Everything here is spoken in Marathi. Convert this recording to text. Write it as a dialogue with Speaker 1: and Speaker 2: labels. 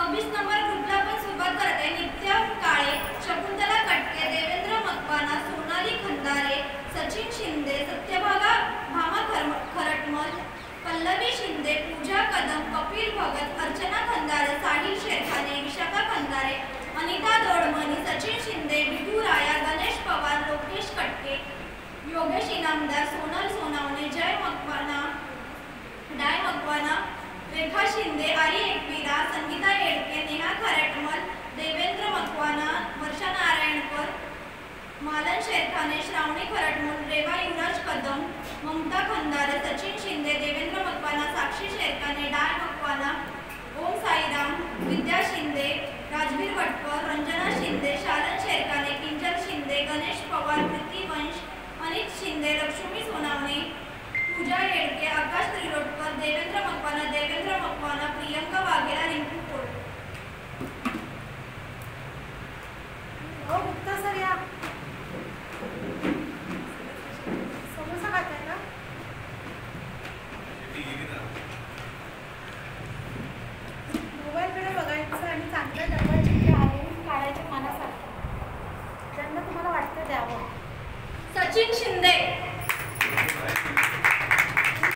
Speaker 1: 26 नंबर ग्रुपला पण सुरुवात करत आहे. नित्या काळे, शकुंतला कटके, देवेंद्र मकवाना, सोनाली खंदारे, सचिन शिंदे, सत्यभागा भामा खरटमल, पल्लवी शिंदे, पूजा कदम, कपिल भगत, अर्चना खंदारे, साहिल शेरखाने, विशाखा खंदारे, अनिता दोडमनी, सचिन शिंदे, विठू राया, गणेश पवार, लोकेश कटके, योगेश इनामदार, सोनल सोनावणे, जय मकवाना, डाय मकवाना, रेखा शिंदे, आई एकविरा, संगीता येडके, नेहा खरटमल, देवेंद्र मकवाना, वर्षा नारायणकर, मालन शेरखाने, श्रावणी खरटमल, रेवा युवराज कदम, ममता खंदारे, सचिन शिंदे, देवेंद्र मकवाना, साक्षी शेरखाने, डाय मकवाना,